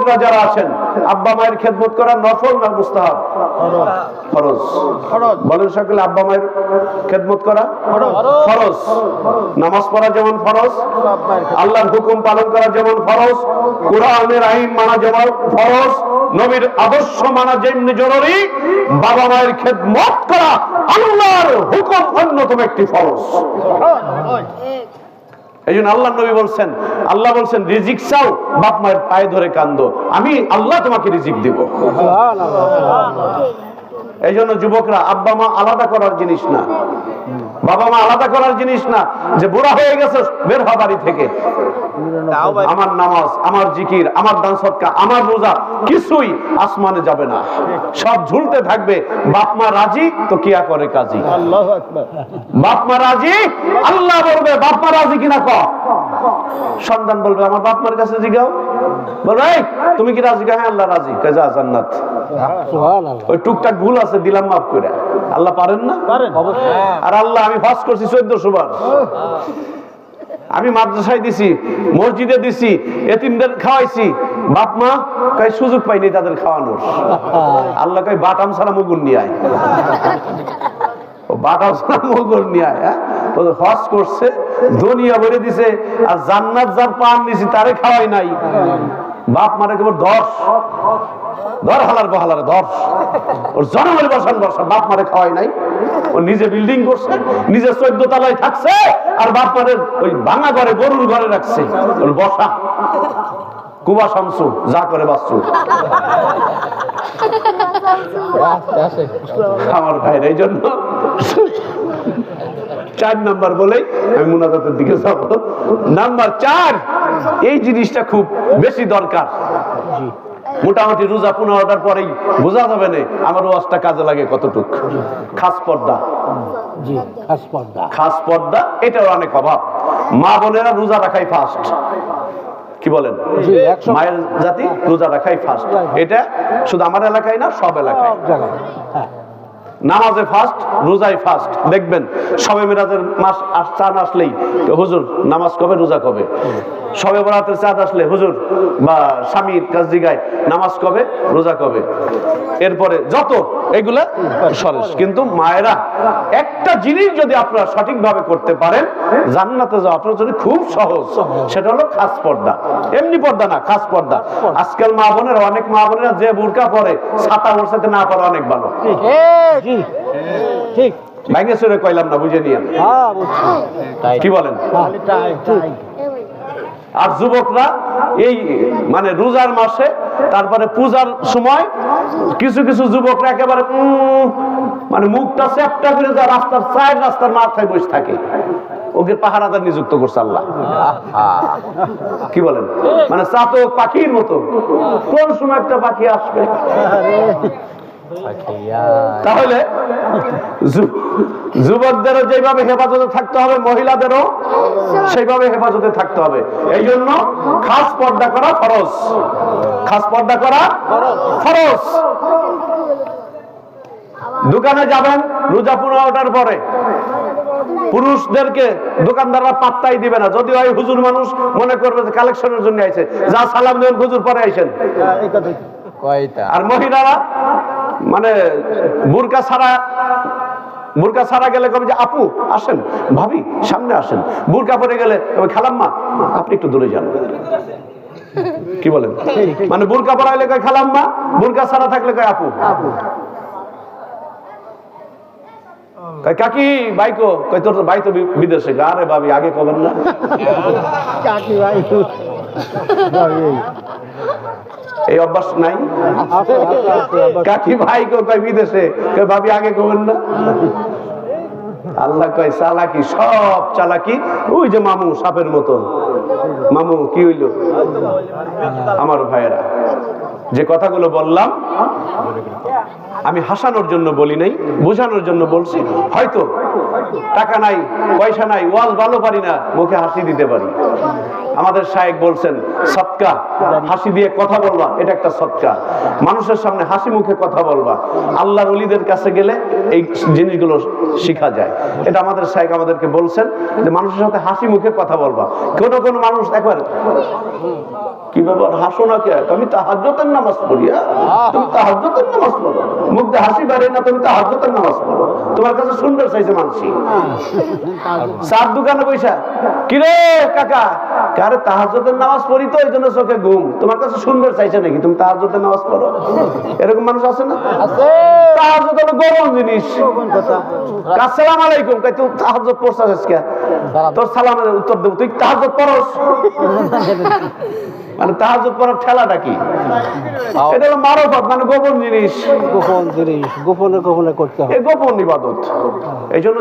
যুবকরা যারা আছেন, আব্বা মায়ের খেদমত করা নফল না মুস্তাহাব? ফরজ। বলেন সকলে, আব্বা মায়ের খেদমত করা ফরজ। নামাজ পড়া যেমন ফরজ, আল্লাহর হুকুম পালন করা যেমন ফরজ, কোরআনের আইন মানা যেমন ফরজ, নবীর আদর্শ মানা যেমনি জরুরি, বাবা মায়ের খেদমত করা আল্লাহর হুকুম অন্যতম একটি ফরজ। এই জন্য আল্লাহ নবী বলছেন, আল্লাহ বলছেন রিজিক চাও, বাপ মায়ের পায়ে ধরে কান্দো, আমি আল্লাহ তোমাকে রিজিক দিব। এই জন্য যুবকরা, আব্বা মা আলাদা করার জিনিস না, বাবা মা আলাদা করার জিনিস না। যে বুড়া হয়ে গেছে, বের হওয়া বাড়ি থেকে, আমার নামাজ, আমার জিকির, আমার দান সদকা, আমার রোজা কিছুই আসমানে যাবে না, সব ঝুলতে থাকবে। বাপ মা রাজি তো কিয়া করে কাজী। বাপ মা রাজি, আল্লাহ বলবে বাপ মা রাজি কিনা ক। সন্তান বলবে আমার বাপ মার কাছে জিগাও, বলবে তুমি কি রাজি? হ্যাঁ আল্লাহ রাজি, যা জান্নাত। ওই টুকটাক ভুল আছে, দিলাম মাফ করে। আল্লাহ পারেন না? আর আল্লাহ, আমি হজ করছি 1400 বার, আমি মাদ্রাসায় দিছি, মসজিদে দিছি, এতিমদের খাওয়াইছি, বাপ মা কয় সুযোগ পাইনি তাদের খাওয়ানোর। আল্লাহ কয় বাটাম ছাড়া মুগুর নিয়ে আয়, বাটাম ছাড়া মুগুর নিয়ে আয়। হজ করছে, দুনিয়া ভরে দিছে, আর জান্নাত যার পান দিছি তারে খাওয়াই নাই। বাপ মারে কেবল ধর হালার বহালারে ধর, ওর জনমের বসান বসা, বাপ মারে খাওয়াই নাই। ও নিজে বিল্ডিং করছে, নিজে 14 তলায় থাকছে, আর বাপ মারে ওই ভাঙা ঘরে, গরুর ঘরে রাখছে। ওর বসা কুবা শামসু যা করে বাস্তু। আমার ভাইয়ের এই জন্য 4 নাম্বার বলেই আমি মুনাজাতের দিকে যাব। নাম্বার 4, এই জিনিসটা খুব বেশি দরকার। মোটামুটি রোজা 15টার পরেই বোঝা যাবে না আমার ওয়াজটা কাজে লাগে কতটুক। খাস পর্দা, খাস পর্দা, এটার অনেক অভাব। মা বোনেরা রোজা রাখাই ফার্স্ট, কি বলেন? মায়ের জাতি রোজা রাখাই ফার্স্ট। এটা শুধু আমার এলাকায় না, সব এলাকায়। নামাজে ফার্স্ট, রোজায় ফার্স্ট। দেখবেন শবে মিরাজের মাস চাঁদ আসলেই হুজুর নামাজ কবে, রোজা কবে? শবে বরাতের চাঁদ আসলে হুজুর বা স্বামীর কাছ জিগায় নামাজ কবে, রোজা কবে? এরপরে যত এগুলা সরেস। কিন্তু মায়েরা একটা জিনিস যদি আপনারা সঠিকভাবে করতে পারেন, জান্নাতে যাওয়া আপনার জন্য খুব সহজ। সেটা হলো খাস পর্দা। এমনি পর্দা না, খাস পর্দা। আজকাল মা বোনেরা, অনেক মা বোনেরা যে বোরকা পরে, ছাতা ওর সাথে না পরে অনেক ভালো। ঠিক ভাইকে সুরে কইলাম না, বুঝে নিয়ে কি বলেন? আর যুবকরা এই মানে রোজার মাসে, তারপরে পূজার সময় কিছু কিছু যুবকরা একেবারে মানে মুখটা চ্যাপটা করে যায়, রাস্তার সাইড, রাস্তার মাথায় বসে থাকে। ওকে পাহারাদার নিযুক্ত করছে আল্লাহ। কি বলেন? মানে চাতক পাখির মতো, কোন সময় একটা পাখি আসবে। তাহলে যুবকদেরও যেভাবে হেফাজতে থাকতে হবে, মহিলাদেরও সেইভাবে হেফাজতে থাকতে হবে। এই জন্য খাস পর্দা করা ফরজ, খাস পর্দা করা ফরজ। দোকানে যাবেন রোজা 15টার পরে, পুরুষদেরকে দোকানদাররা পাত্তাই দিবে না। যদি ওই হুজুর মানুষ মনে করবে যে কালেকশনের জন্য আইছে, যা সালাম দেন হুজুর পরে আইছেন। আর মহিলারা মানে বোরকা ছাড়া গেলে কবে যে আপু আসেন, ভাবি সামনে আসেন। বোরকা পরে গেলে খালাম্মা আপনি একটু দূরে যান। কি বলেন? মানে বোরকা পরাইলে কয় খালাম্মা, বোরকা ছাড়া থাকলে কয় আপু। কাকি ভাইকো কয় তোর ভাই তো বিদেশে। আরে ভাবি আগে কবেন না। কাকি ভাই এই অভ্যাস নাই? কাকি ভাই কয় বিদেশে, কয় ভাবি আগে কবেন না। আল্লাহ কয় চালাকি, সব চালাকি। ওই যে মামু সাপের মতো। মামু কি হইল? আমার ভাইয়েরা, যে কথাগুলো বললাম আমি হাসানোর জন্য বলি নাই, বোঝানোর জন্য বলছি। হয়তো টাকা নাই, পয়সা নাই, ওয়াজ ভালো পারি না, মুখে হাসি দিতে পারি। আমাদের শায়েখ বলছেন সদকা, হাসি দিয়ে কথা বলবা, এটা একটা সদকা। মানুষের সামনে হাসি মুখে কথা বলবা। আল্লাহর ওলিদের কাছে গেলে এই জিনিসগুলো শিখা যায়। এটা আমাদের শায়েখ আমাদেরকে বলছেন যে মানুষের সাথে হাসি মুখে কথা বলবা। কোন মানুষ একবার কি ব্যাপার হাসো না কে? আমি তাহাজ্জুদের নামাজ পড়ি। তুমি তাহাজ্জুদের নামাজ পড়ো, মুখ দিয়ে হাসি বাড়ে না, তুমি তাহাজ্জুদের নামাজ পড়ো। তোমার কাছে সুন্দর চাইছে মানসি চার দোকানে পয়সা কি রে কাকা, আরে তাহাজ্জুদের নামাজ পড়ি তো এই জন্য চোখে ঘুম। তোমার কাছে সুন্দর চাইছে নাকি তুমি তাহাজ্জুদের নামাজ পড়ো? এরকম মানুষ আছে না? তাহাজ্জুদ হলো গোপন জিনিস। আসসালামু আলাইকুম, কই তুই তাহাজ্জুদ পড়ছস আজকে? তোর সালামের উত্তর দেব, তুই তাহাজ্জুদ পড়স? মানে তাহাজ্জুদ পড়ার ঠেলাটা কি? এটা হলো মারফত, মানে গোপন জিনিস। গোপন জিনিস গোপনে গোপনে করতে হবে, গোপন ইবাদত। এই জন্য